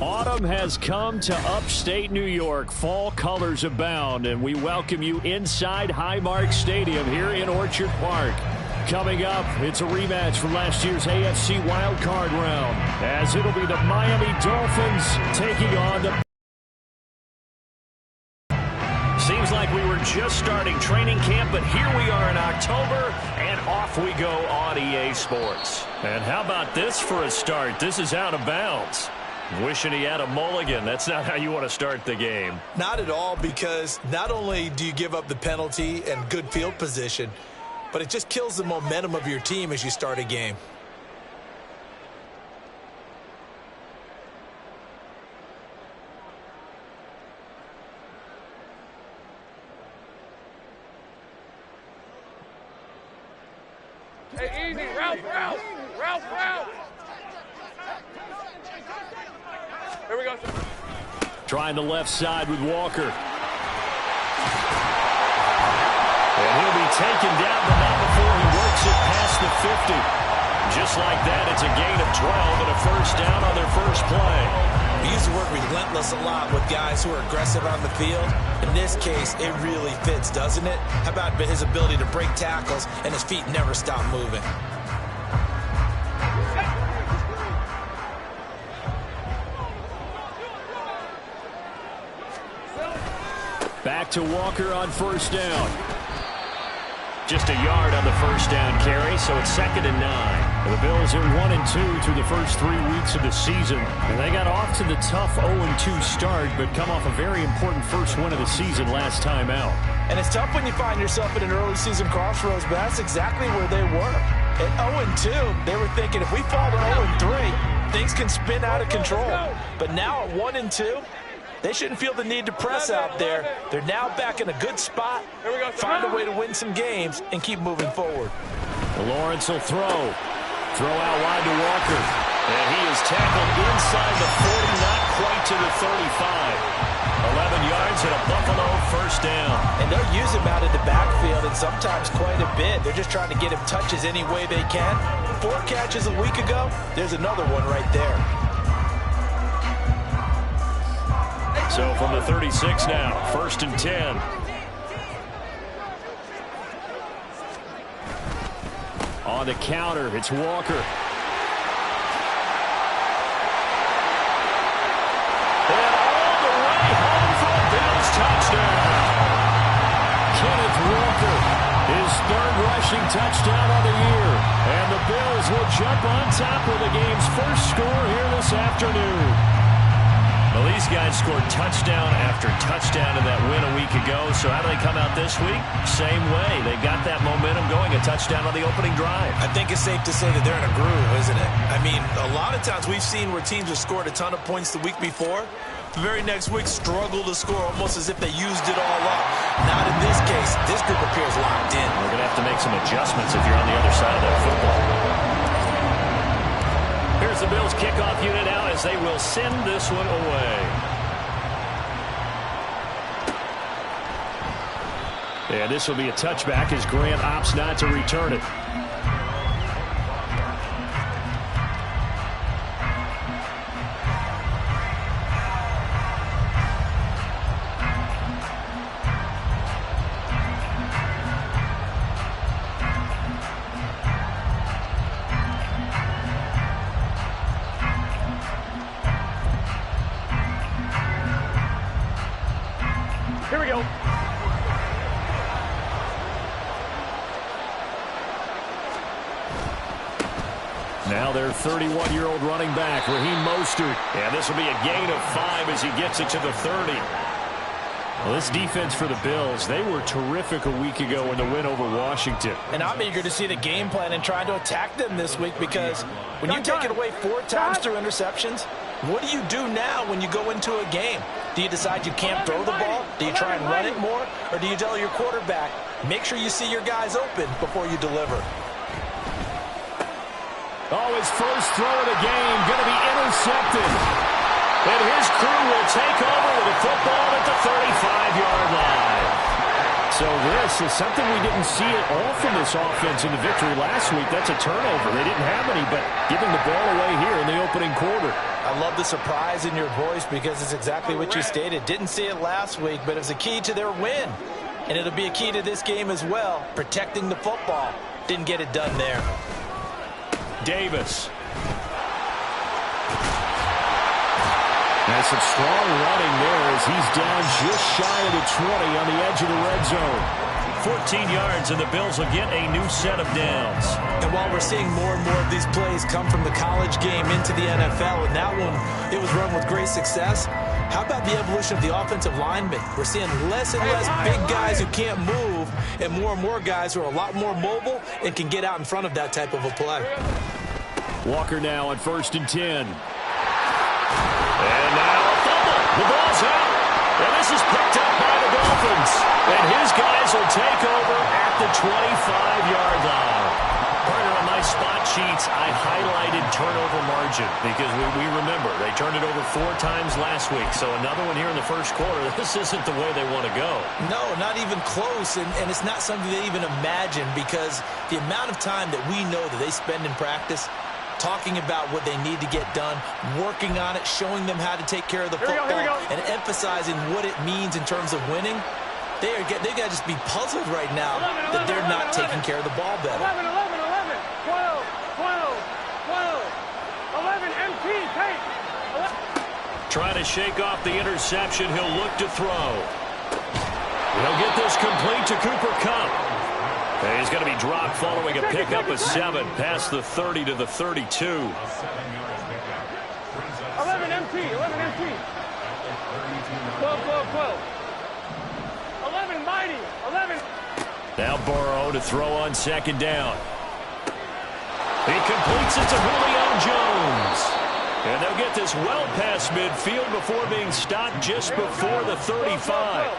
Autumn has come to upstate New York. Fall colors abound, and we welcome you inside Highmark Stadium here in Orchard Park. Coming up, it's a rematch from last year's AFC wildcard round, as it'll be the Miami Dolphins taking on the... Seems like we were just starting training camp, but here we are in October, and off we go on EA Sports. And how about this for a start? This is out of bounds. Wishing he had a mulligan. That's not how you want to start the game. Not at all, because not only do you give up the penalty and good field position, but it just kills the momentum of your team as you start a game. Hey, easy. Ralph. Here we go. Trying the left side with Walker. And he'll be taken down, but not before he works it past the 50. Just like that, it's a gain of 12 and a first down on their first play. We use the word relentless a lot with guys who are aggressive on the field. In this case, it really fits, doesn't it? How about his ability to break tackles and his feet never stop moving? Back to Walker on first down. Just a yard on the first down carry, so it's 2nd and 9. The Bills are 1-2 through the first 3 weeks of the season. And they got off to the tough 0-2 start, but come off a very important first win of the season last time out. And it's tough when you find yourself in an early season crossroads, but that's exactly where they were. At 0-2, they were thinking if we fall to 0-3, things can spin out of control. But now at 1-2, they shouldn't feel the need to press out there. They're now back in a good spot, find a way to win some games, and keep moving forward. Lawrence will throw. Throw out wide to Walker. And he is tackled inside the 40, not quite to the 35. 11 yards and a Buffalo first down. And they'll use him out in the backfield, and sometimes quite a bit. They're just trying to get him touches any way they can. 4 catches a week ago, there's another one right there. So from the 36 now, 1st and 10. On the counter, it's Walker. And all the way home for a Bills touchdown. Kenneth Walker, his 3rd rushing touchdown of the year. And the Bills will jump on top of the game's first score here this afternoon. Well, these guys scored touchdown after touchdown in that win a week ago. So how do they come out this week? Same way. They got that momentum going, a touchdown on the opening drive. I think it's safe to say that they're in a groove, isn't it? I mean, a lot of times we've seen where teams have scored a ton of points the week before. The very next week struggle to score almost as if they used it all up. Not in this case. This group appears locked in. We're going to have to make some adjustments if you're on the other side of that football. Here's the Bills kickoff unit out as they will send this one away. And this will be a touchback as Grant opts not to return it. Here we go. Now their 31-year-old running back, Raheem Mostert. And this will be a gain of 5 as he gets it to the 30. Well, this defense for the Bills, they were terrific a week ago in the win over Washington. And I'm eager to see the game plan and trying to attack them this week, because when you take it away 4 times through interceptions, what do you do now when you go into a game? Do you decide you can't throw the ball? Do you try and run it more? Or do you tell your quarterback, make sure you see your guys open before you deliver? Oh, his first throw of the game going to be intercepted. And his crew will take over with a football at the 35-yard line. So So this is something we didn't see at all from this offense in the victory last week. That's a turnover. They didn't have any, but giving the ball away here in the opening quarter. I love the surprise in your voice because it's exactly what you stated. Didn't see it last week, but it was a key to their win. And it'll be a key to this game as well, protecting the football. Didn't get it done there. Davis. Has some strong running there as he's down just shy of the 20 on the edge of the red zone. 14 yards, and the Bills will get a new set of downs. And while we're seeing more and more of these plays come from the college game into the NFL, and that one, it was run with great success, how about the evolution of the offensive linemen? We're seeing less and less big guys who can't move, and more guys who are a lot more mobile and can get out in front of that type of a play. Walker now on 1st and 10. And now a fumble. The ball's out. And this is picked up by the Dolphins. And his guys will take over at the 25-yard line. Partner, on my spot sheets, I highlighted turnover margin because we remember they turned it over 4 times last week. So another one here in the first quarter. This isn't the way they want to go. No, not even close. And it's not something they even imagine because the amount of time that we know that they spend in practice talking about what they need to get done, working on it, showing them how to take care of the football, and emphasizing what it means in terms of winning. They got to just be puzzled right now that they're not taking care of the ball better. 11, 12, 11, MT, take. Trying to shake off the interception. He'll look to throw. He'll get this complete to Cooper Kupp. And he's going to be dropped following a pickup of 7 past the 30 to the 32. 11 MT, 11 MT. 12, 11 mighty, 11. Now Burrow to throw on 2nd down. He completes it to Julio Jones. And they'll get this well past midfield before being stopped just before the 35.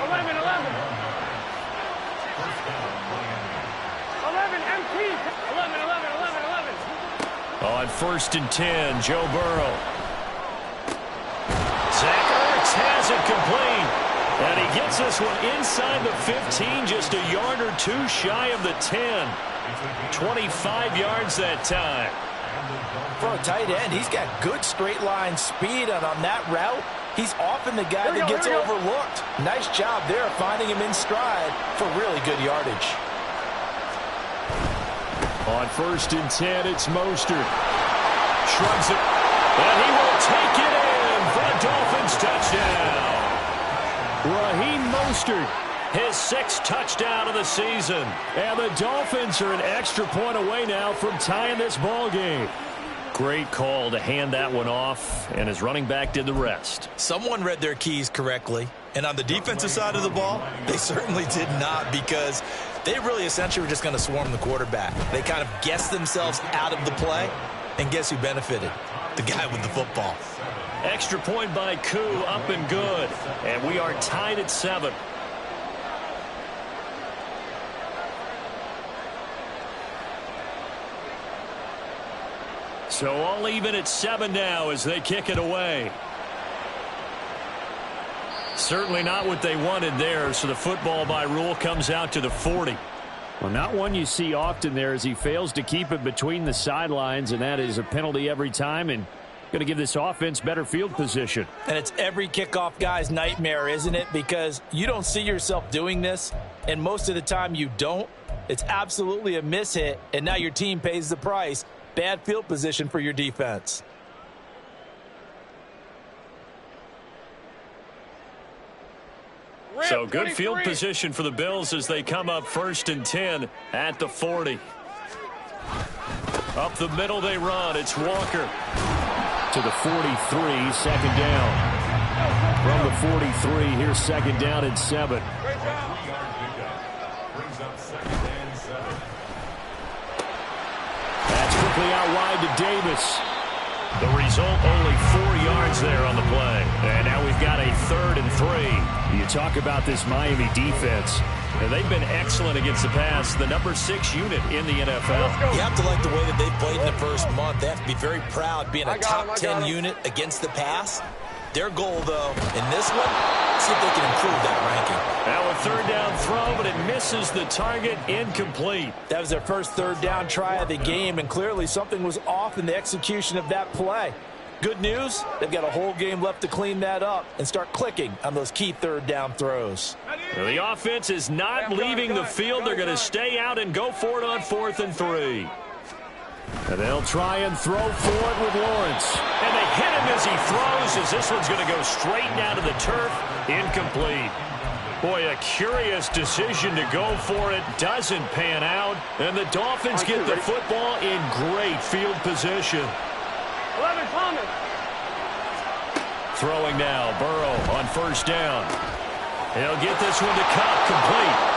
11. 11 MT, 11. On 1st and 10, Joe Burrow. Zach Ertz has it complete. And he gets this one inside the 15, just a yard or 2 shy of the 10. 25 yards that time. For a tight end, he's got good straight line speed, and on that route, he's often the guy that gets overlooked. Nice job there finding him in stride for really good yardage. On 1st and 10, it's Mostert. Shrugs it, and he will take it in for a Dolphins touchdown. Raheem Mostert, his 6th touchdown of the season. And the Dolphins are an extra point away now from tying this ball game. Great call to hand that one off, and his running back did the rest. Someone read their keys correctly, and on the defensive side of the ball, they certainly did not, because they really essentially were just going to swarm the quarterback. They kind of guessed themselves out of the play, and guess who benefited? The guy with the football. Extra point by Koo, up and good. And we are tied at 7. So all even at 7 now as they kick it away. Certainly not what they wanted there, so the football by rule comes out to the 40. Well, not one you see often there as he fails to keep it between the sidelines, and that is a penalty every time, and going to give this offense better field position. And it's every kickoff guy's nightmare, isn't it? Because you don't see yourself doing this, and most of the time you don't. It's absolutely a mishit, and now your team pays the price. Bad field position for your defense. So good field position for the Bills as they come up 1st and 10 at the 40. Up the middle they run. It's Walker to the 43, 2nd down. From the 43, here's 2nd down and 7. That's quickly out wide to Davis. The result, only 4 yards there on the play. And now we've got a 3rd and 3. You talk about this Miami defense. They've been excellent against the pass, the number 6 unit in the NFL. You have to like the way that they've played in the first month. They have to be very proud being a top 10 unit against the pass. Their goal, though, in this one, see if they can improve that ranking. Now a 3rd down throw. misses the target, incomplete. That was their first third down try of the game, and clearly something was off in the execution of that play. Good news, they've got a whole game left to clean that up and start clicking on those key third down throws. Well, the offense is not leaving the field. They're going to stay out and go for it on 4th and 3. And they'll try and throw for it with Lawrence. And they hit him as he throws, as this one's going to go straight down to the turf. Incomplete. Boy, a curious decision to go for it. Doesn't pan out. And the Dolphins get the football in great field position. 11, Thomas. Throwing now, Burrow on 1st down. He'll get this one to Cup, complete.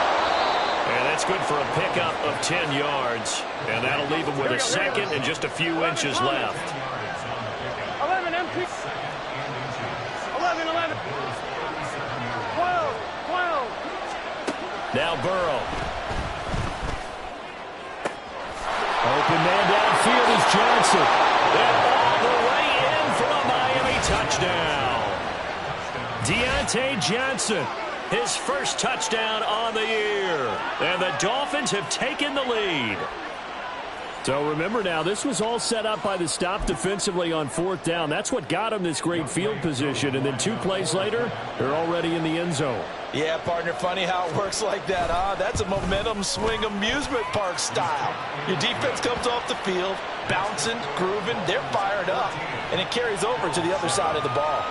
And that's good for a pickup of 10 yards. And that'll leave him with a second and just a few inches left. 11, empty. 11, 11. 12, 12. Now Burrow. Open man downfield is Johnson. And all the way in for a Miami touchdown. Deontay Johnson, his first touchdown on the year. And the Dolphins have taken the lead. So remember now, this was all set up by the stop defensively on 4th down. That's what got them this great field position. And then 2 plays later, they're already in the end zone. Yeah, partner, funny how it works like that, huh? That's a momentum swing amusement park style. Your defense comes off the field, bouncing, grooving, they're fired up, and it carries over to the other side of the ball.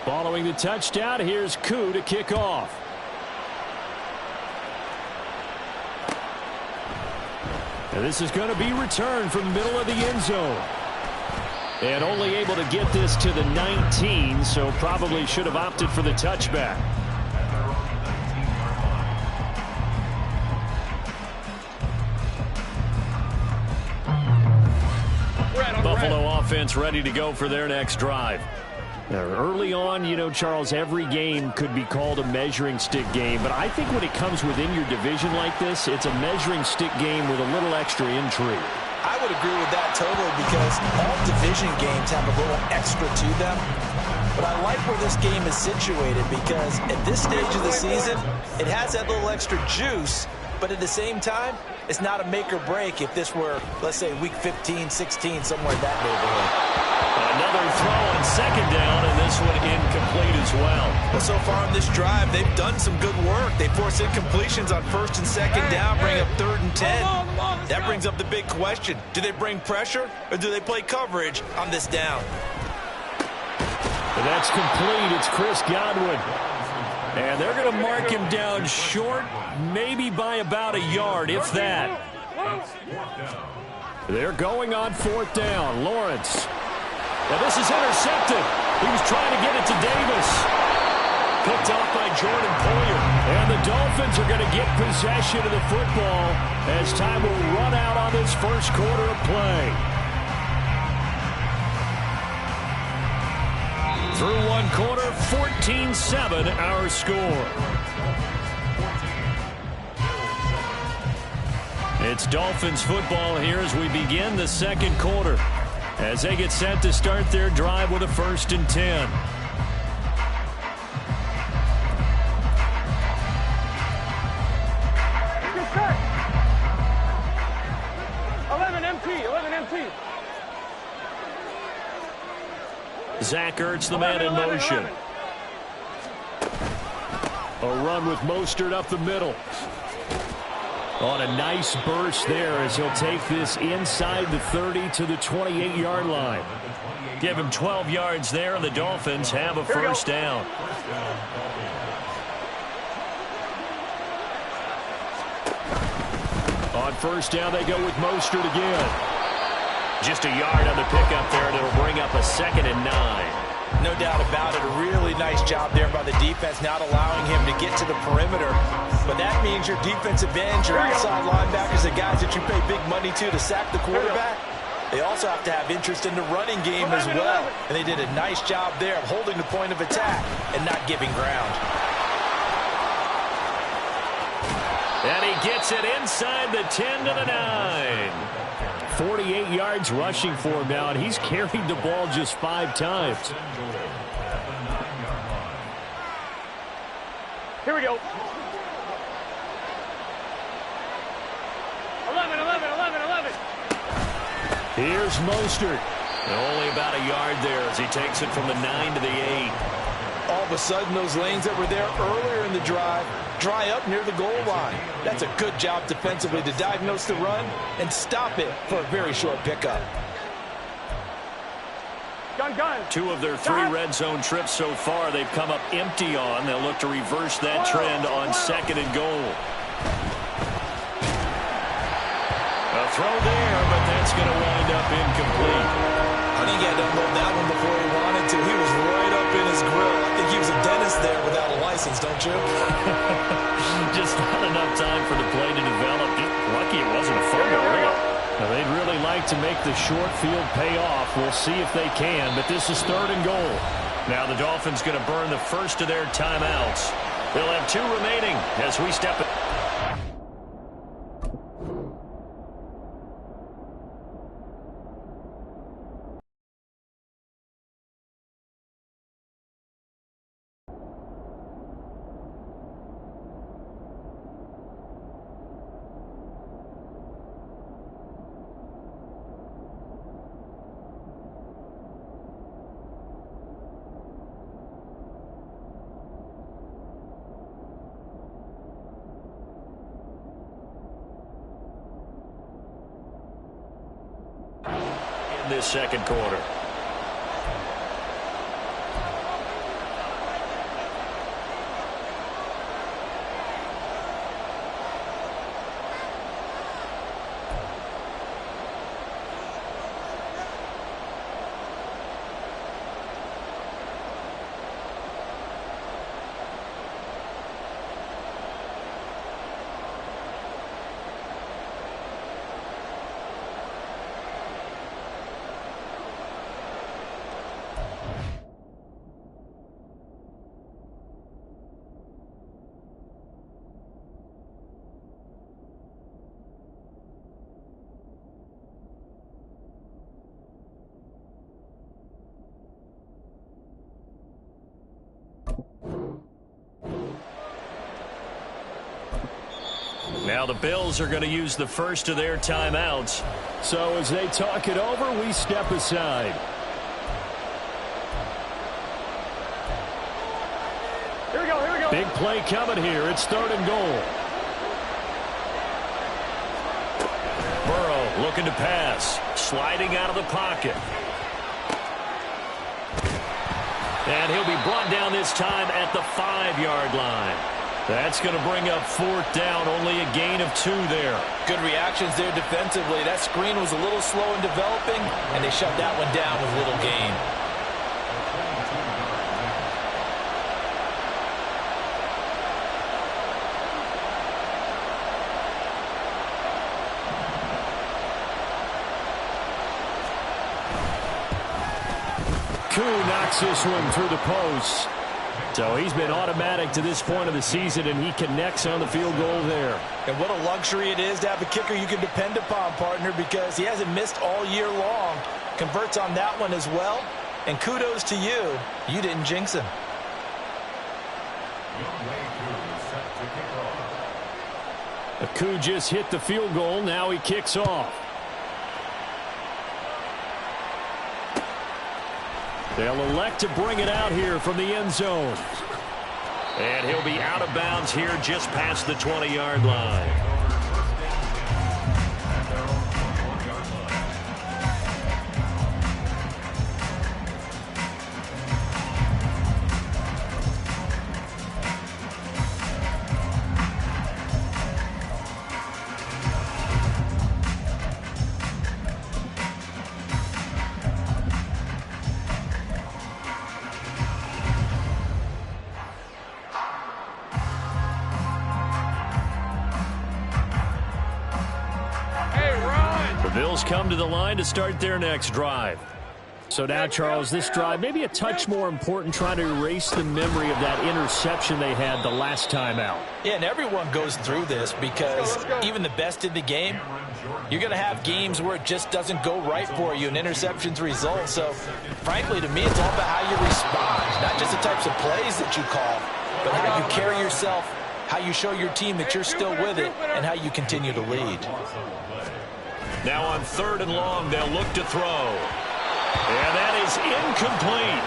Following the touchdown, here's Koo to kick off. And this is going to be returned from the middle of the end zone. And only able to get this to the 19, so probably should have opted for the touchback. Buffalo offense ready to go for their next drive. Now, early on, you know, Charles, every game could be called a measuring stick game. But I think when it comes within your division like this, it's a measuring stick game with a little extra intrigue. I would agree with that totally, because all division games have a little extra to them. But I like where this game is situated, because at this stage of the season, it has that little extra juice. But at the same time, it's not a make or break if this were, let's say, week 15, 16, somewhere in that neighborhood. Another throw on 2nd down, and this one incomplete as well. Well, so far in this drive, they've done some good work. They force incompletions on 1st and 2nd down, bring up 3rd and 10. That brings up the big question. Do they bring pressure, or do they play coverage on this down? And that's complete. It's Chris Godwin. And they're going to mark him down short, maybe by about a yard, if that. They're going on 4th down. Lawrence. Now this is intercepted. He was trying to get it to Davis. Picked off by Jordan Poyer. And the Dolphins are going to get possession of the football as time will run out on this first quarter of play. Through one quarter, 14-7 our score. It's Dolphins football here as we begin the second quarter, as they get set to start their drive with a 1st and 10. Get set. 11 empty. 11 empty. Zach Ertz, the man in motion. A run with Mostert up the middle. On a nice burst there as he'll take this inside the 30 to the 28-yard line. Give him 12 yards there, and the Dolphins have a 1st down. On 1st down, they go with Mostert again. Just a yard on the pickup there, and it'll bring up a 2nd and 9. No doubt about it. A really nice job there by the defense, not allowing him to get to the perimeter. But that means your defensive ends, your outside linebackers, the guys that you pay big money to sack the quarterback, they also have to have interest in the running game as well. And they did a nice job there of holding the point of attack and not giving ground. And he gets it inside the 10 to the 9. 48 yards rushing for him now, and he's carried the ball just 5 times. Here we go. 11, 11, 11, 11. Here's Mostert. Only about a yard there as he takes it from the 9 to the 8. All of a sudden, those lanes that were there earlier in the drive dry up near the goal line. That's a good job defensively to diagnose the run and stop it for a very short pickup. Gun, gun. 2 of their 3 red zone trips so far they've come up empty on. They'll look to reverse that trend on 2nd and goal. A throw there, but that's going to wind up incomplete. I think he had to unload that one before he wanted to. He was right up in his grill. I think he was a dentist there without a license, don't you? Just not enough time for the play to develop. Just lucky it wasn't a fumble, really. Now, they'd really like to make the short field pay off. We'll see if they can, but this is 3rd and goal. Now the Dolphins going to burn the first of their timeouts. They'll have 2 remaining as we step in. This second quarter. Now the Bills are going to use the first of their timeouts. So as they talk it over, we step aside. Here we go, here we go. Big play coming here. It's 3rd and goal. Burrow looking to pass. Sliding out of the pocket. And he'll be brought down this time at the 5-yard line. That's going to bring up 4th down, only a gain of 2 there. Good reactions there defensively. That screen was a little slow in developing, and they shut that one down with little gain. Koo knocks this one through the post. So he's been automatic to this point of the season, and he connects on the field goal there. And what a luxury it is to have a kicker you can depend upon, partner, because he hasn't missed all year long. Converts on that one as well. And kudos to you. You didn't jinx him. Koo just hit the field goal. Now he kicks off. They'll elect to bring it out here from the end zone. And he'll be out of bounds here just past the 20-yard line. Bills come to the line to start their next drive. So now, Charles, this drive maybe a touch more important, trying to erase the memory of that interception they had the last time out. Yeah, and everyone goes through this because even the best in the game, you're going to have games where it just doesn't go right for you and interceptions result. So, frankly, to me, it's all about how you respond, not just the types of plays that you call, but how you carry yourself, how you show your team that you're still with it, and how you continue to lead. Now on 3rd and long, they'll look to throw. And that is incomplete.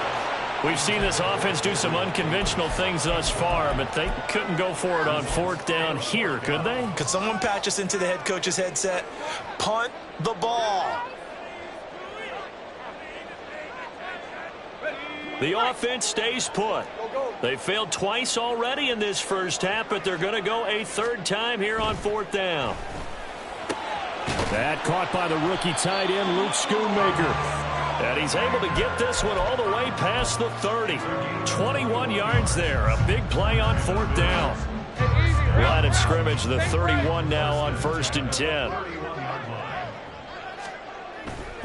We've seen this offense do some unconventional things thus far, but they couldn't go for it on 4th down here, could they? Could someone patch us into the head coach's headset? Punt the ball. The offense stays put. They failed twice already in this first half, but they're going to go a 3rd time here on 4th down. That caught by the rookie tight end, Luke Schoonmaker. And he's able to get this one all the way past the 30. 21 yards there. A big play on 4th down. Line of scrimmage, the 31 now on 1st and 10.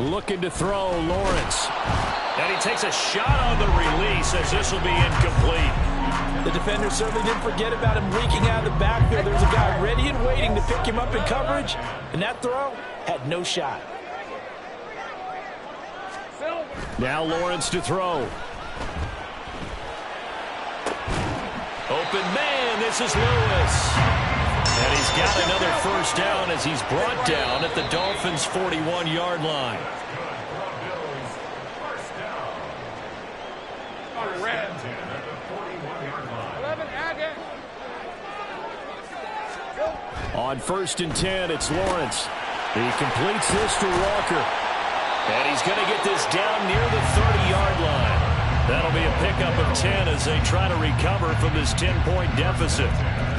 Looking to throw, Lawrence. And he takes a shot on the release as this will be incomplete. The defender certainly didn't forget about him leaking out of the backfield. There's a guy ready and waiting to pick him up in coverage. And that throw had no shot. Now Lawrence to throw. Open man, this is Lewis. And he's got another 1st down as he's brought down at the Dolphins' 41-yard line. On 1st and 10, it's Lawrence. He completes this to Walker. And he's going to get this down near the 30-yard line. That'll be a pickup of 10 as they try to recover from this 10-point deficit.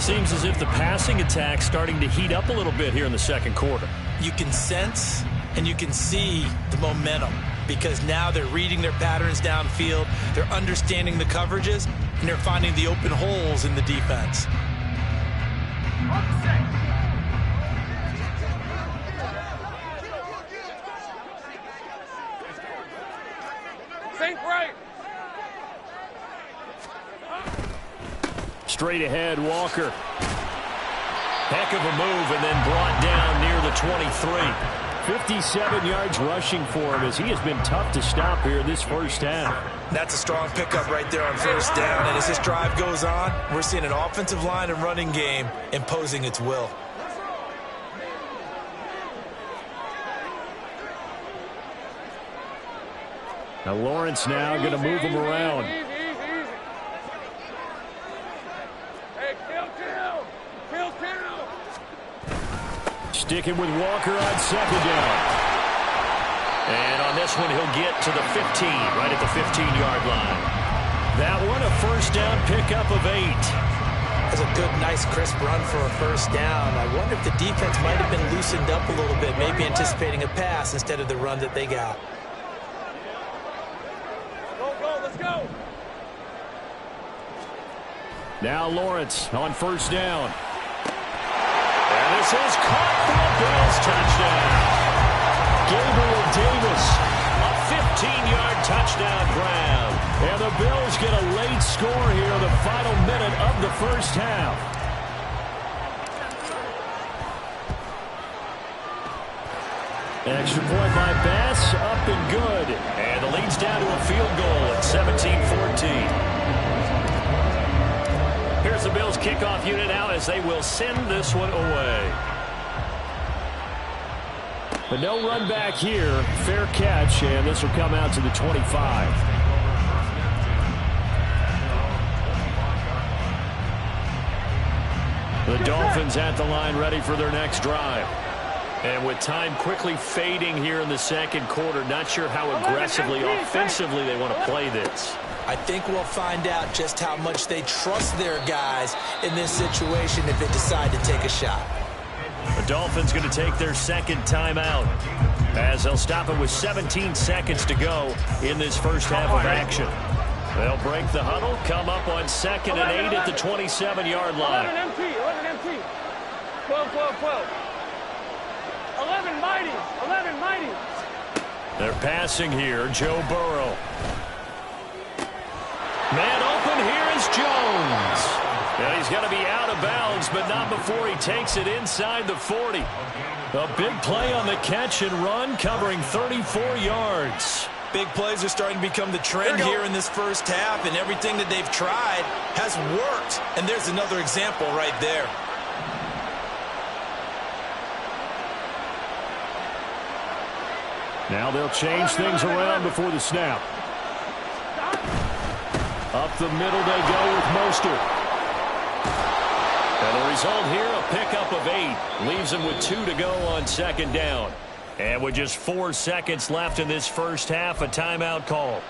Seems as if the passing attack's starting to heat up a little bit here in the 2nd quarter. You can sense and you can see the momentum because now they're reading their patterns downfield, they're understanding the coverages, and they're finding the open holes in the defense. Straight ahead, Walker. Heck of a move and then brought down near the 23. 57 yards rushing for him as he has been tough to stop here this first half. That's a strong pickup right there on 1st down. And as this drive goes on, we're seeing an offensive line and running game imposing its will. Now Lawrence now going to move him around. Sticking with Walker on 2nd down. And on this one, he'll get to the 15, right at the 15-yard line. That one, a 1st down pickup of 8. That's a good, nice, crisp run for a 1st down. I wonder if the defense might have been loosened up a little bit, maybe anticipating a pass instead of the run that they got. Let's go. Now Lawrence on 1st down. And this is caught for a Bills touchdown. Gabriel Davis, a 15-yard touchdown grab. And the Bills get a late score here in the final minute of the first half. Extra point by Bass, up and good. And the lead's down to a field goal at 17-14. Here's the Bills kickoff unit now as they will send this one away. But no run back here. Fair catch, and this will come out to the 25. The Dolphins at the line ready for their next drive. And with time quickly fading here in the 2nd quarter, not sure how aggressively, offensively they want to play this. I think we'll find out just how much they trust their guys in this situation if they decide to take a shot. The Dolphins going to take their 2nd timeout as they'll stop it with 17 seconds to go in this first half of action. They'll break the huddle, come up on 2nd and 8 at the 27-yard line. 11 MT, 11 MT. 12, 12, 12. 11 mighty, 11 mighty. They're passing here. Joe Burrow. Man open. Here is Jones. Now he's got to be out of bounds, but not before he takes it inside the 40. A big play on the catch and run, covering 34 yards. Big plays are starting to become the trend here in this first half, and everything that they've tried has worked. And there's another example right there. Now they'll change things around before the snap. Up the middle they go with Mostert. And the result here, a pickup of 8. Leaves him with 2 to go on second down. And with just 4 seconds left in this first half, a timeout call.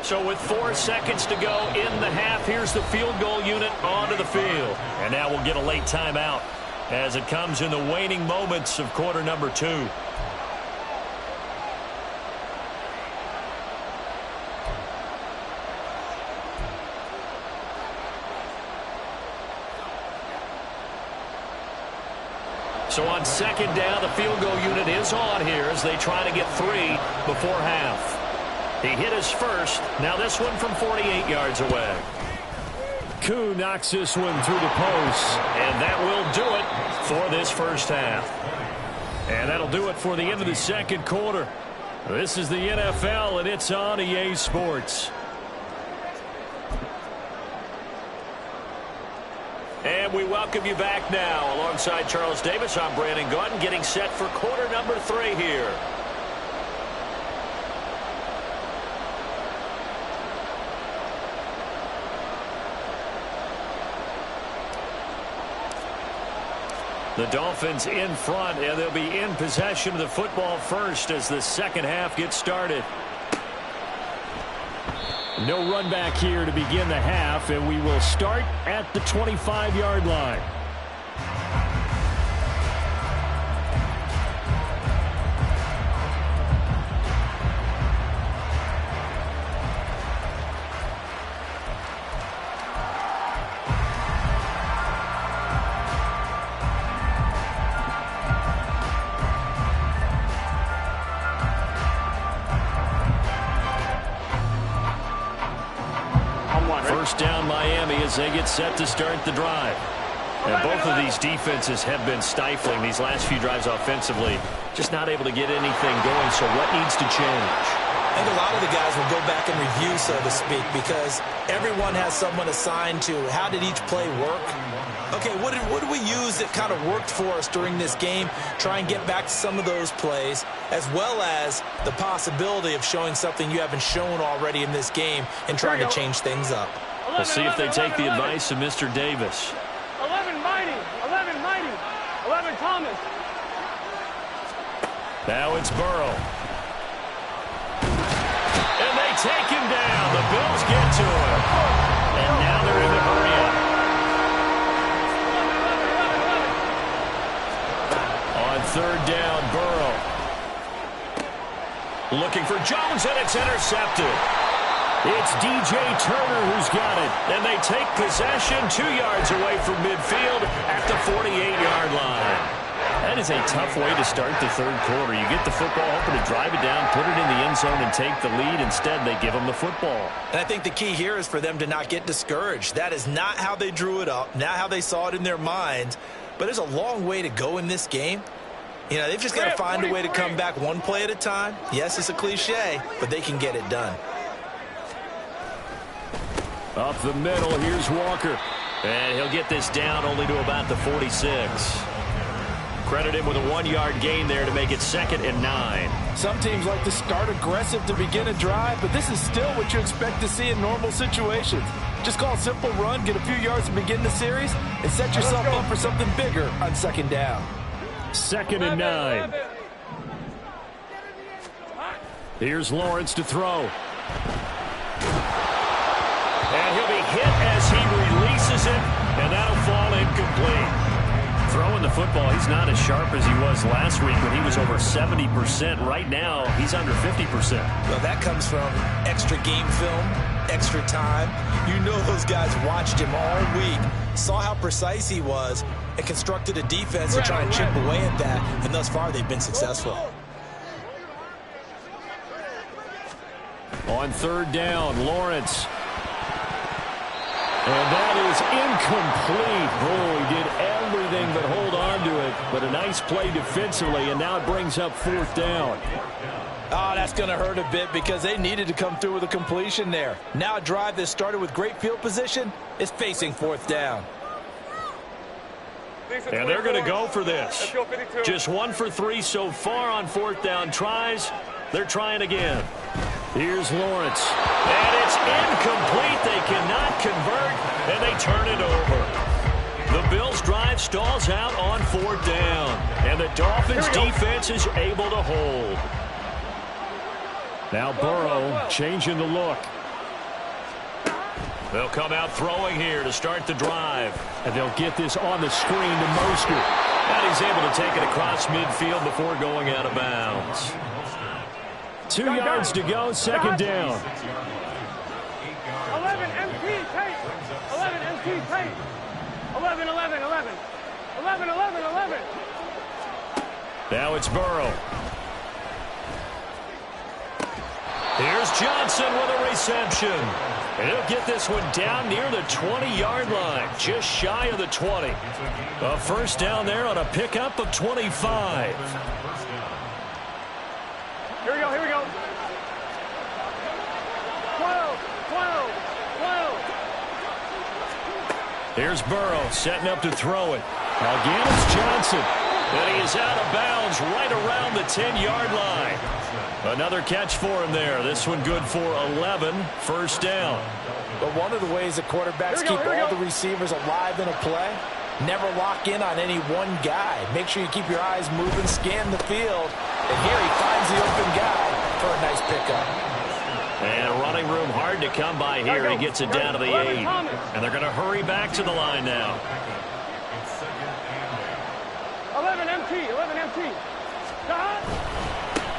So with 4 seconds to go in the half, here's the field goal unit onto the field. And now we'll get a late timeout as it comes in the waning moments of quarter number 2. So on second down, the field goal unit is on here as they try to get 3 before half. He hit his first. Now this one from 48 yards away. Koo knocks this one through the post, and that will do it for this first half. And that'll do it for the end of the second quarter. This is the NFL, and it's on EA Sports. And we welcome you back now. Alongside Charles Davis, I'm Brandon Gaudin, getting set for quarter number 3 here. The Dolphins in front, and they'll be in possession of the football first as the second half gets started. No run back here to begin the half, and we will start at the 25-yard line. First down Miami as they get set to start the drive. And both of these defenses have been stifling these last few drives offensively. Just not able to get anything going, so what needs to change? I think a lot of the guys will go back and review, so to speak, because everyone has someone assigned to how did each play work. Okay, what did we use that kind of worked for us during this game? Try and get back to some of those plays, as well as the possibility of showing something you haven't shown already in this game and trying to change things up. We'll see if they take the advice of Mr. Davis. 11 Mighty, 11 Thomas. Now it's Burrow. And they take him down. The Bills get to him. And now they're in the hurry up. On third down, Burrow. Looking for Jones, and it's intercepted. It's DJ Turner who's got it. And they take possession 2 yards away from midfield at the 48-yard line. That is a tough way to start the third quarter. You get the football, hoping to drive it down, put it in the end zone, and take the lead. Instead, they give them the football. And I think the key here is for them to not get discouraged. That is not how they drew it up, not how they saw it in their minds. But there's a long way to go in this game. You know, they've just got to find a way to come back one play at a time. Yes, it's a cliche, but they can get it done. Up the middle, here's Walker. And he'll get this down only to about the 46. Credit him with a 1-yard gain there to make it 2nd and 9. Some teams like to start aggressive to begin a drive, but this is still what you expect to see in normal situations. Just call a simple run, get a few yards to begin the series, and set yourself up for something bigger on second down. 2nd and 9. Here's Lawrence to throw. And he'll be hit as he releases it, and that'll fall incomplete. Throwing the football, he's not as sharp as he was last week when he was over 70%. Right now, he's under 50%. Well, that comes from extra game film extra time. You know those guys watched him all week, saw how precise he was, and constructed a defense to try and chip away at that, and thus far they've been successful. On third down, Lawrence. And that is incomplete. Oh, he did everything but hold on to it. But a nice play defensively, and now it brings up fourth down. Oh, that's going to hurt a bit because they needed to come through with a completion there. Now a drive that started with great field position is facing fourth down. And they're going to go for this. Just 1 for 3 so far on fourth down tries. They're trying again. Here's Lawrence. And it's incomplete. They cannot convert, and they turn it over. The Bills' drive stalls out on fourth down. And the Dolphins' defense is able to hold. Now Burrow changing the look. They'll come out throwing here to start the drive. And they'll get this on the screen to Mostert. And he's able to take it across midfield before going out of bounds. 2 yards to go, second down. 11 MT tape. 11 MT tape. 11, 11, 11. 11, 11, 11. Now it's Burrow. Here's Johnson with a reception. And he'll get this one down near the 20-yard line, just shy of the 20. A first down there on a pickup of 25. Here we go, here we go. 12, 12, 12. Here's Burrow setting up to throw it. Again, it's Johnson. And he is out of bounds right around the 10-yard line. Another catch for him there. This one good for 11. First down. But one of the ways that quarterbacks keep all the receivers alive in a play, never lock in on any one guy. Make sure you keep your eyes moving, scan the field. And here he finds the open guy for a nice pickup. And running room hard to come by here. He gets it down to the 8. And they're going to hurry back to the line now. 11 MT, 11 MT.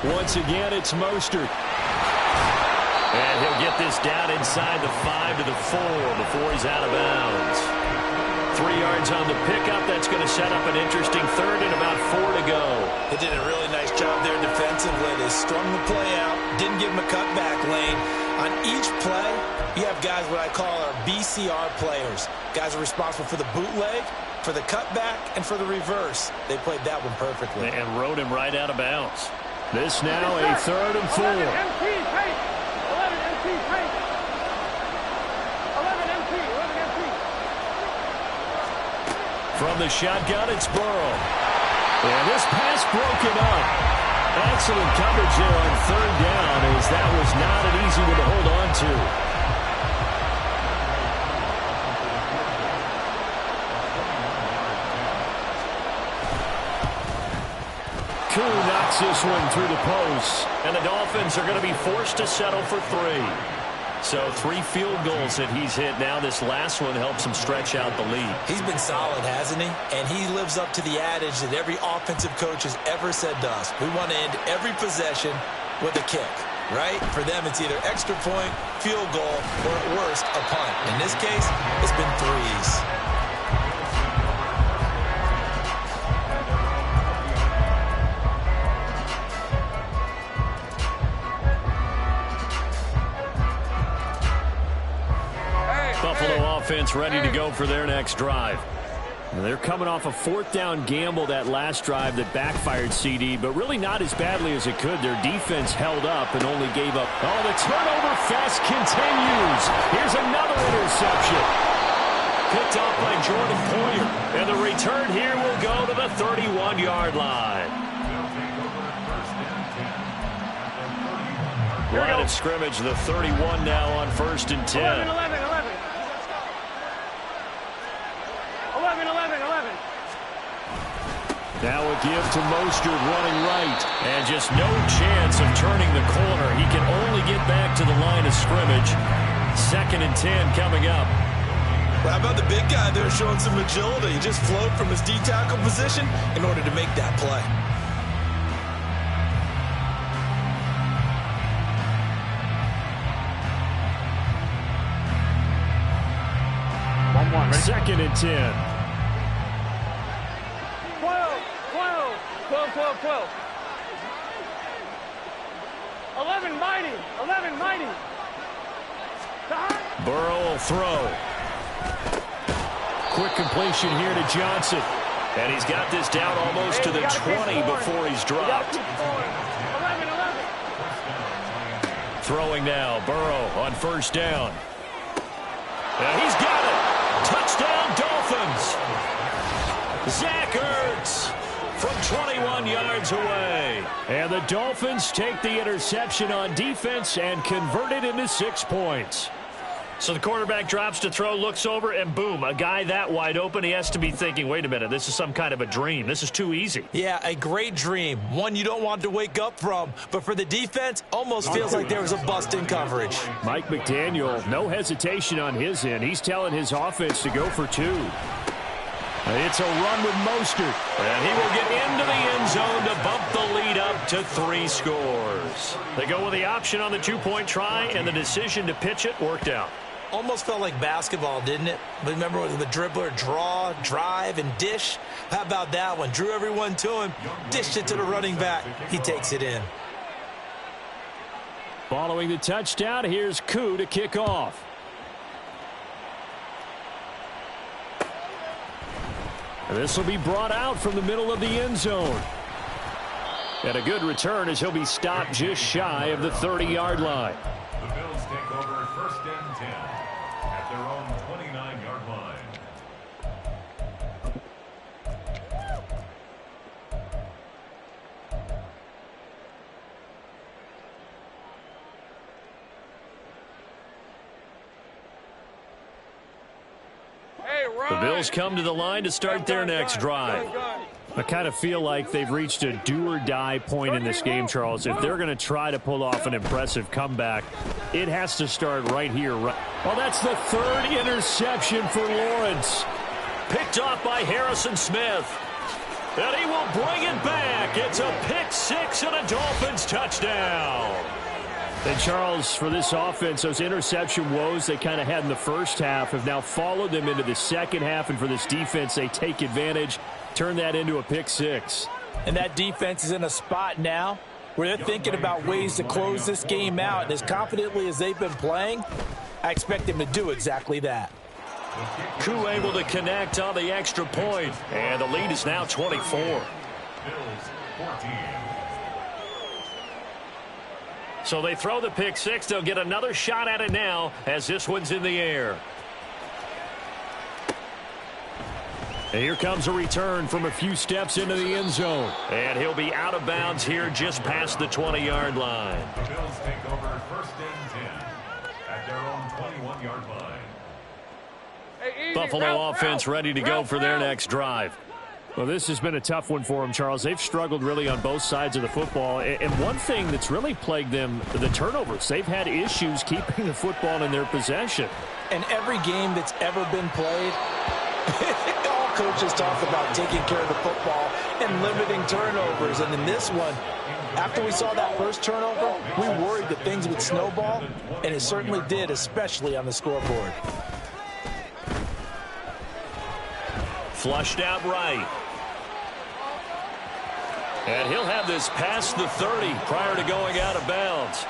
Once again, it's Mostert. And he'll get this down inside the 5 to the 4 before he's out of bounds. 3 yards on the pickup. That's going to set up an interesting third and about 4 to go. They did a really nice job there defensively. They strung the play out, didn't give him a cutback lane. On each play, you have guys what I call our BCR players. Guys are responsible for the bootleg, for the cutback, and for the reverse. They played that one perfectly. And rode him right out of bounds. This now a third and 4. 11 MT tape. 11 MT tape. 11 MT, 11 MT. From the shotgun, it's Burrow. And this pass broken up. Excellent coverage there on third down, as that was not an easy one to hold on to. Koo knocks this one through the post, and the Dolphins are going to be forced to settle for 3. So 3 field goals that he's hit now. This last one helps him stretch out the lead. He's been solid, hasn't he? And he lives up to the adage that every offensive coach has ever said to us. We want to end every possession with a kick, right? For them, it's either extra point, field goal, or at worst, a punt. In this case, it's been 3s. Buffalo offense ready to go for their next drive. And they're coming off a fourth down gamble that last drive that backfired CD, but really not as badly as it could. Their defense held up and only gave up. Oh, the turnover fest continues. Here's another interception. Picked off by Jordan Poyer. And the return here will go to the 31-yard line. Line of scrimmage, the 31 now on 1st and 10. 11, 11, 11. 11, 11, 11. Now a give to Mostert running right. And just no chance of turning the corner. He can only get back to the line of scrimmage. 2nd and 10 coming up. Well, how about the big guy there showing some agility? He just flowed from his D-tackle position in order to make that play. 1. Ready? 2nd and 10. 12, 12, 12, 12, 12. 11 mighty, 11 mighty. Burrow will throw. Quick completion here to Johnson. And he's got this down almost to the 20 before he's dropped. 11, 11. Throwing now, Burrow on 1st down. And he's got it. Touchdown, Dolphins. Zach Ertz from 21 yards away. And the Dolphins take the interception on defense and convert it into 6 points. So the quarterback drops to throw, looks over, and boom, a guy that wide open, he has to be thinking, wait a minute, this is some kind of a dream. This is too easy. Yeah, a great dream. One you don't want to wake up from. But for the defense, almost feels like there was a bust in coverage. Mike McDaniel, no hesitation on his end. He's telling his offense to go for 2. It's a run with Mostert. And he will get into the end zone to bump the lead up to 3 scores. They go with the option on the 2-point try, and the decision to pitch it worked out. Almost felt like basketball, didn't it? But remember with the dribbler, draw, drive, and dish? How about that one? Drew everyone to him, dished it to the running back. He takes it in. Following the touchdown, here's Koo to kick off. And this will be brought out from the middle of the end zone. And a good return as he'll be stopped just shy of the 30-yard line. The Bills take over 1st and 10 at their own 29-yard line. The Bills come to the line to start their next drive. I kind of feel like they've reached a do-or-die point in this game, Charles. If they're going to try to pull off an impressive comeback, it has to start right here. Well, that's the 3rd interception for Lawrence. Picked off by Harrison Smith. And he will bring it back. It's a pick 6 and a Dolphins touchdown. And, Charles, for this offense, those interception woes they kind of had in the first half have now followed them into the second half. And for this defense, they take advantage, turn that into a pick 6. And that defense is in a spot now where they're thinking about ways to close this game out. And as confidently as they've been playing, I expect them to do exactly that. Koo able to connect on the extra point. And the lead is now 24. Bills 14. So they throw the pick 6. They'll get another shot at it now as this one's in the air. And here comes a return from a few steps into the end zone. And he'll be out of bounds here just past the 20-yard line. The Bills take over 1st and 10 at their own 21-yard line. Hey, easy, Buffalo offense ready to go for their route. next drive. Well, this has been a tough one for them, Charles. They've struggled really on both sides of the football. And one thing that's really plagued them, the turnovers. They've had issues keeping the football in their possession. And every game that's ever been played, all coaches talk about taking care of the football and limiting turnovers. And in this one, after we saw that first turnover, we worried that things would snowball, and it certainly did, especially on the scoreboard. Flushed out right. And he'll have this past the 30 prior to going out of bounds.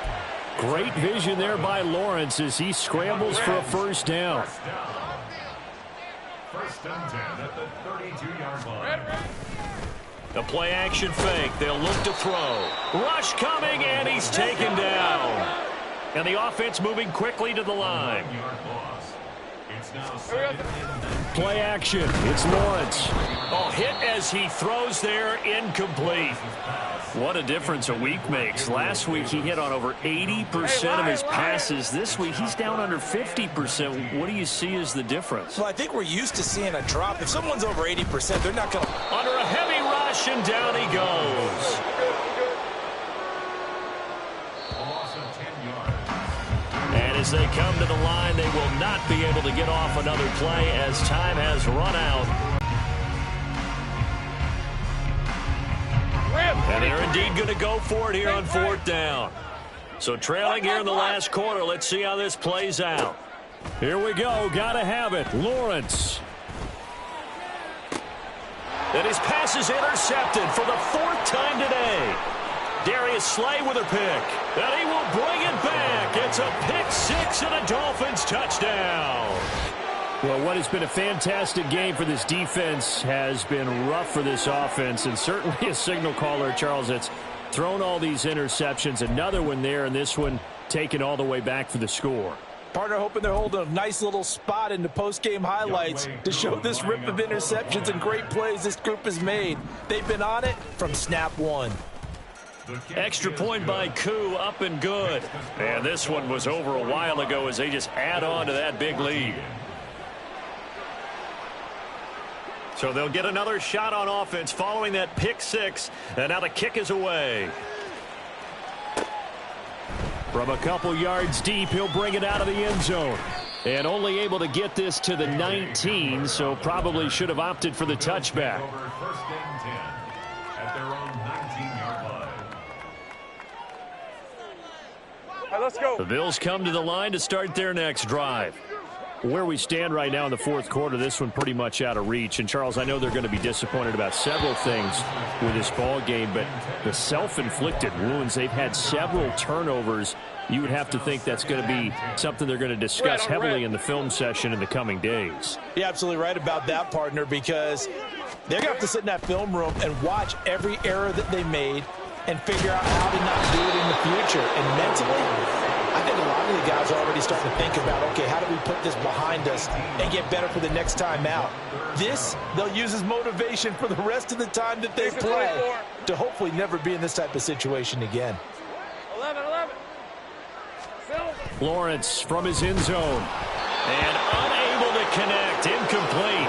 Great vision there by Lawrence as he scrambles for a 1st down. 1st and 10 at the 32-yard line. The play action fake. They'll look to throw. Rush coming, and he's taken down. And the offense moving quickly to the line. It's now 2nd and 9. Play action. It's Lawrence. Oh, hit as he throws there, incomplete. What a difference a week makes. Last week he hit on over 80% of his passes. This week he's down under 50%. What do you see as the difference? Well, I think we're used to seeing a drop. If someone's over 80%, they're not going to... Under a heavy rush, and down he goes. A loss of 10 yards. And as they come to the line, they will not be able to get off another play as time has run out. And they're indeed going to go for it here on 4th down. So trailing here in the last quarter, let's see how this plays out. Here we go. Got to have it. Lawrence. And his pass is intercepted for the 4th time today. Darius Slay with a pick. And he will bring it back. It's a pick-6 and a Dolphins touchdown. Well, what has been a fantastic game for this defense has been rough for this offense, and certainly a signal caller, Charles, that's thrown all these interceptions. Another one there, and this one taken all the way back for the score. Partner hoping they're holding a nice little spot in the post-game highlights to show this rip of interceptions and great plays this group has made. They've been on it from snap one. Extra point by Koo, up and good. And this one was over a while ago as they just add on to that big lead. So they'll get another shot on offense following that pick-6, and now the kick is away. From a couple yards deep, he'll bring it out of the end zone. And only able to get this to the 19, so probably should have opted for the touchback. First and 10 at their own 19-yard line. All right, let's go. The Bills come to the line to start their next drive. Where we stand right now in the 4th quarter, this one pretty much out of reach. And, Charles, I know they're going to be disappointed about several things with this ball game, but the self-inflicted wounds, they've had several turnovers. You would have to think that's going to be something they're going to discuss heavily in the film session in the coming days. You're absolutely right about that, partner, because they're going to have to sit in that film room and watch every error that they made and figure out how to not do it in the future. And mentally, I think a lot of the guys are already starting to think about, okay, how do we put this behind us and get better for the next time out? This, they'll use as motivation for the rest of the time that they play to hopefully never be in this type of situation again. 11. Lawrence from his end zone. And unable to connect. Incomplete.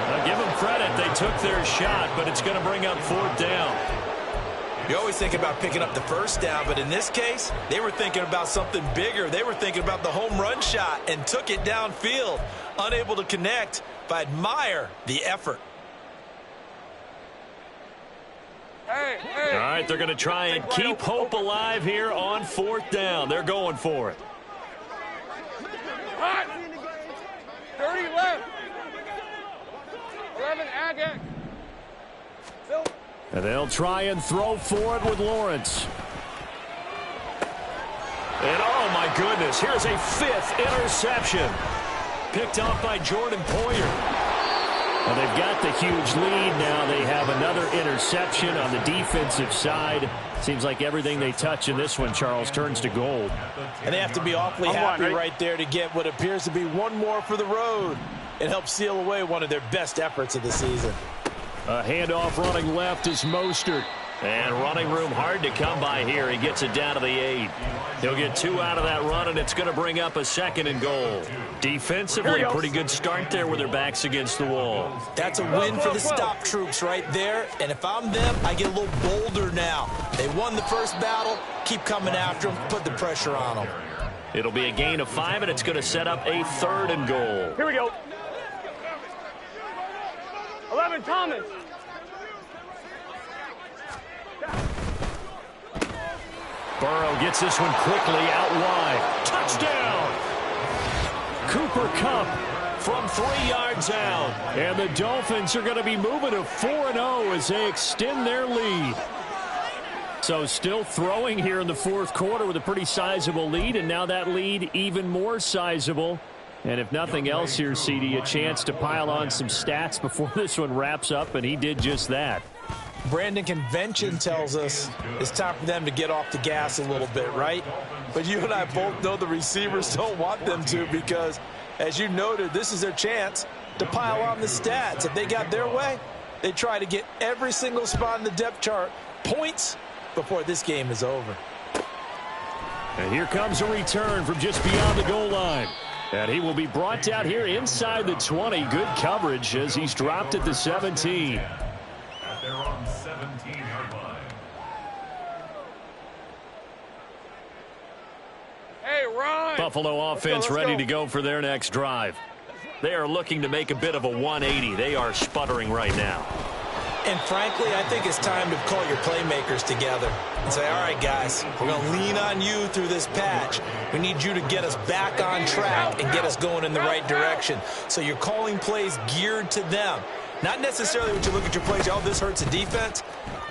Now give them credit. They took their shot, but it's going to bring up 4th down. You always think about picking up the first down, but in this case, they were thinking about something bigger. They were thinking about the home run shot and took it downfield. Unable to connect, but I admire the effort. Hey. All right, they're going to try and keep hope alive here on 4th down. They're going for it. Hot. 30 left. 11, Agate. And they'll try and throw for it with Lawrence. And oh my goodness, here's a 5th interception. Picked off by Jordan Poyer. Well, they've got the huge lead now. They have another interception on the defensive side. Seems like everything they touch in this one, Charles, turns to gold. And they have to be awfully happy right there to get what appears to be one more for the road. It helps seal away one of their best efforts of the season. A handoff running left is Mostert. And running room hard to come by here. He gets it down to the 8. He'll get 2 out of that run, and it's going to bring up a 2nd and goal. Defensively, pretty good start there with their backs against the wall. That's a win for the stop troops right there. And if I'm them, I get a little bolder now. They won the first battle. Keep coming after them. Put the pressure on them. It'll be a gain of 5, and it's going to set up a 3rd and goal. Here we go. 11, Thomas. Burrow gets this one quickly out wide. Touchdown! Cooper Kupp from 3 yards out. And the Dolphins are going to be moving to 4-0 as they extend their lead. So still throwing here in the 4th quarter with a pretty sizable lead, and now that lead even more sizable. And if nothing else here, CD, a chance to pile on some stats before this one wraps up, and he did just that. Brandon, convention tells us it's time for them to get off the gas a little bit, right? But you and I both know the receivers don't want them to because, as you noted, this is their chance to pile on the stats. If they got their way, they try to get every single spot in the depth chart points before this game is over. And here comes a return from just beyond the goal line. And he will be brought down here inside the 20. Good coverage as he's dropped at the 17. At their own 17-yard line. Hey, Ryan. Buffalo offense ready to go for their next drive. They are looking to make a bit of a 180. They are sputtering right now. And frankly, I think it's time to call your playmakers together and say, all right, guys, we're going to lean on you through this patch. We need you to get us back on track and get us going in the right direction. So you're calling plays geared to them. Not necessarily when you look at your plays, oh, this hurts the defense.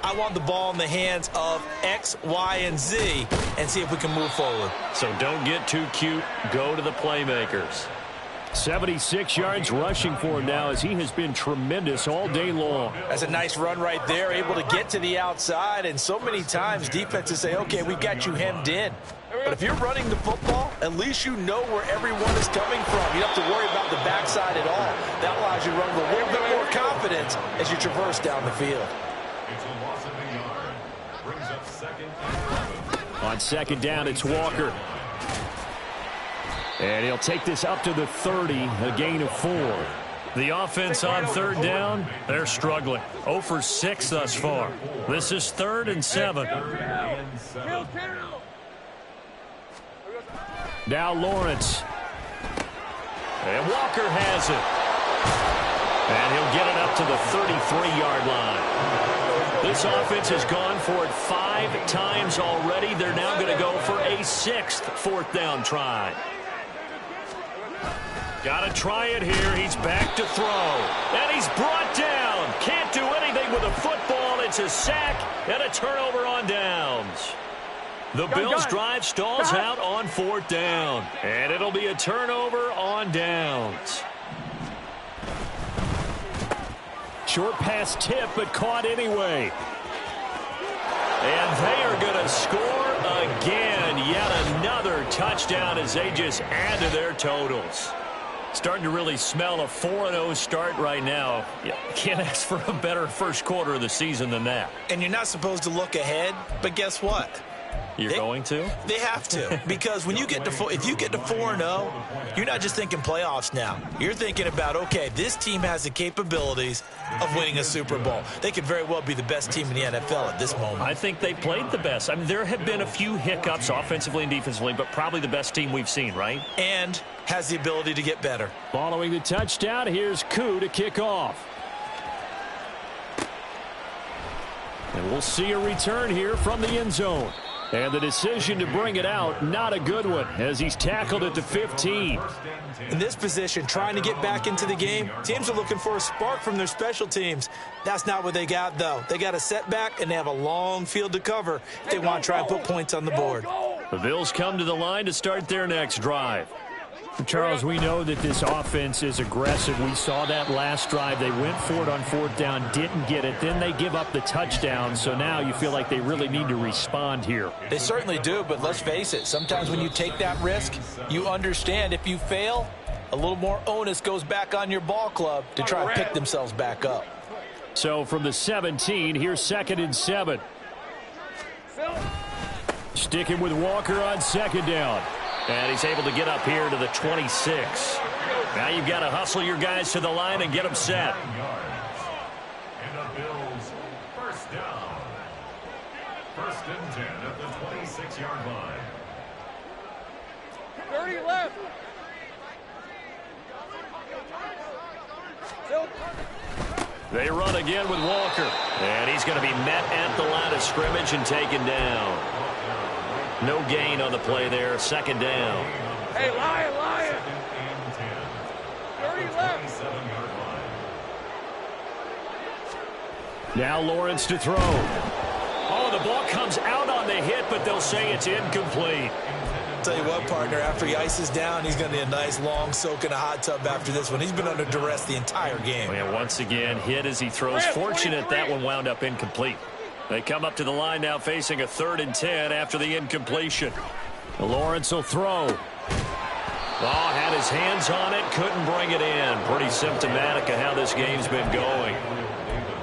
I want the ball in the hands of X, Y, and Z and see if we can move forward. So don't get too cute. Go to the playmakers. 76 yards rushing for him now as he has been tremendous all day long. That's a nice run right there, able to get to the outside. And so many times defenses say, okay, we've got you hemmed in. But if you're running the football, at least you know where everyone is coming from. You don't have to worry about the backside at all. That allows you to run with a little bit more confidence as you traverse down the field. It's a loss of a yard. Brings up second and 11. On second down, it's Walker. And he'll take this up to the 30, a gain of 4. The offense on third down, they're struggling. 0 for 6 thus far. This is 3rd and 7. Now Lawrence. And Walker has it. And he'll get it up to the 33-yard line. This offense has gone for it 5 times already. They're now going to go for a 6th fourth down try. Got to try it here. He's back to throw. And he's brought down. Can't do anything with a football. It's a sack and a turnover on downs. The Bills drive stalls out on 4th down. And it'll be a turnover on downs. Short pass tip, but caught anyway. And they are going to score again. Yet another touchdown as they just add to their totals. Starting to really smell a 4-0 start right now. You can't ask for a better first quarter of the season than that. And you're not supposed to look ahead, but guess what? You're going to? They have to, because when you get to if you get to 4-0, you're not just thinking playoffs now. You're thinking about, okay, this team has the capabilities of winning a Super Bowl. They could very well be the best team in the NFL at this moment. I think they played the best. I mean, there have been a few hiccups offensively and defensively, but probably the best team we've seen, right? And has the ability to get better. Following the touchdown, here's Koo to kick off. And we'll see a return here from the end zone. And the decision to bring it out, not a good one, as he's tackled at the 15. In this position, trying to get back into the game, teams are looking for a spark from their special teams. That's not what they got, though. They got a setback, and they have a long field to cover if they want to try and put points on the board. The Bills come to the line to start their next drive. Charles, we know that this offense is aggressive. We saw that last drive. They went for it on 4th down, didn't get it. Then they give up the touchdown. So now you feel like they really need to respond here. They certainly do, but let's face it. Sometimes when you take that risk, you understand if you fail, a little more onus goes back on your ball club to try and pick themselves back up. So from the 17, here's 2nd and 7. Sticking with Walker on 2nd down. And he's able to get up here to the 26. Now you've got to hustle your guys to the line and get them set. And the Bills first down. 1st and 10 at the 26-yard line. 30 left. They run again with Walker. And he's going to be met at the line of scrimmage and taken down. No gain on the play there. 2nd down. Hey, Lion. 30 left. Now Lawrence to throw. Oh, the ball comes out on the hit, but they'll say it's incomplete. Tell you what, partner, after he ices down, he's going to need a nice long soak in a hot tub after this one. He's been under duress the entire game. And once again, hit as he throws. Fortunate that one wound up incomplete. They come up to the line now facing a 3rd and 10 after the incompletion. Lawrence will throw. Oh, had his hands on it, couldn't bring it in. Pretty symptomatic of how this game's been going.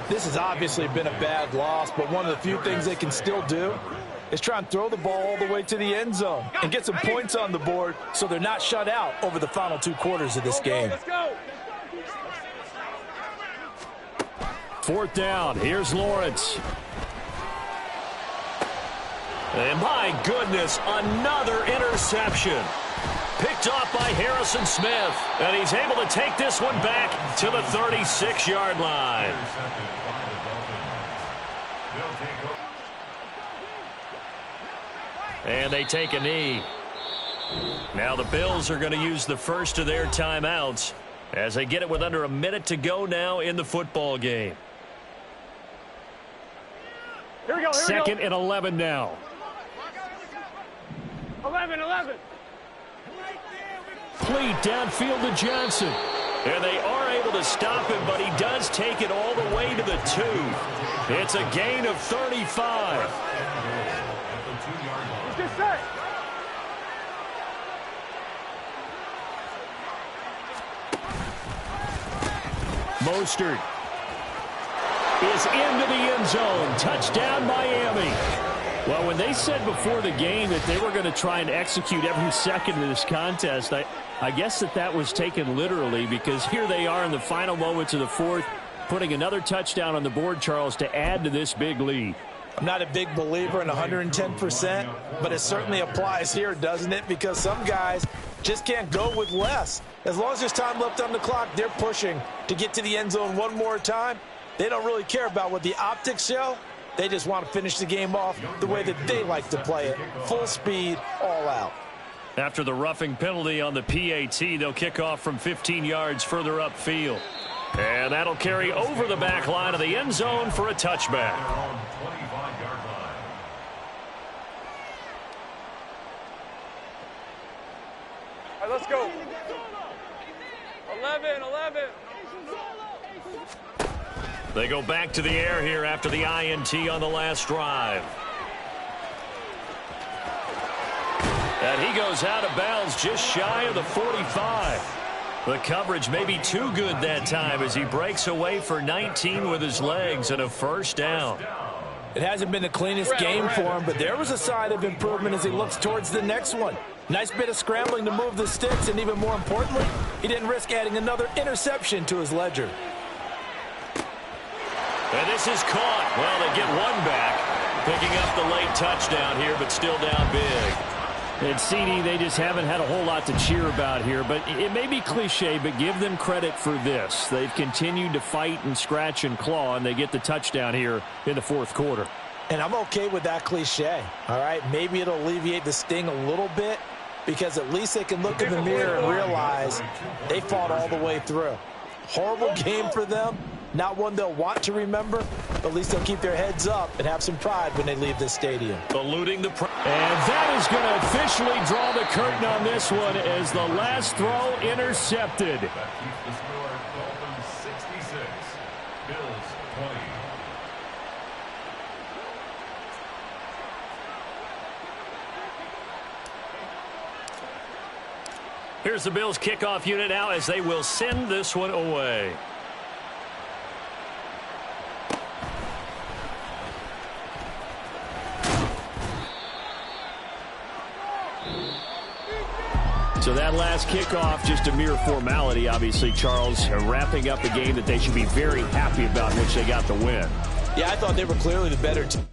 This has obviously been a bad loss, but one of the few things they can still do is try and throw the ball all the way to the end zone and get some points on the board so they're not shut out over the final 2 quarters of this game. 4th down. Here's Lawrence. And my goodness, another interception. Picked off by Harrison Smith. And he's able to take this one back to the 36-yard line. And they take a knee. Now the Bills are going to use the first of their timeouts as they get it with under a minute to go now in the football game. Here we go. Second and 11 now. 11. Complete downfield to Johnson. And they are able to stop him, but he does take it all the way to the 2. It's a gain of 35. He's just set. Mostert is into the end zone. Touchdown, Miami. Well, when they said before the game that they were going to try and execute every second of this contest, I guess that was taken literally, because here they are in the final moments of the fourth, putting another touchdown on the board, Charles, to add to this big lead. I'm not a big believer in 110%, but it certainly applies here, doesn't it? Because some guys just can't go with less. As long as there's time left on the clock, they're pushing to get to the end zone one more time. They don't really care about what the optics show. They just want to finish the game off the way that they like to play it. Full speed, all out. After the roughing penalty on the PAT, they'll kick off from 15 yards further upfield. And that'll carry over the back line of the end zone for a touchback. All right, let's go. 11. They go back to the air here after the INT on the last drive. And he goes out of bounds just shy of the 45. The coverage may be too good that time as he breaks away for 19 with his legs and a first down. It hasn't been the cleanest game for him, but there was a sign of improvement as he looks towards the next one. Nice bit of scrambling to move the sticks, and even more importantly, he didn't risk adding another interception to his ledger. And this is caught. Well, they get one back, picking up the late touchdown here, but still down big. And CD, they just haven't had a whole lot to cheer about here, but it may be cliche, but give them credit for this. They've continued to fight and scratch and claw, and they get the touchdown here in the fourth quarter. And I'm okay with that cliche, all right? Maybe it'll alleviate the sting a little bit, because at least they can look in the mirror and realize they fought all the way through. Horrible game for them. Not one they'll want to remember, but at least they'll keep their heads up and have some pride when they leave this stadium. Eluding the pressure. And that is going to officially draw the curtain on this one as the last throw intercepted. That keeps the score Dolphins 66, Bills 20. Here's the Bills kickoff unit now as they will send this one away. So that last kickoff, just a mere formality, obviously, Charles, wrapping up a game that they should be very happy about, which they got the win. Yeah, I thought they were clearly the better team.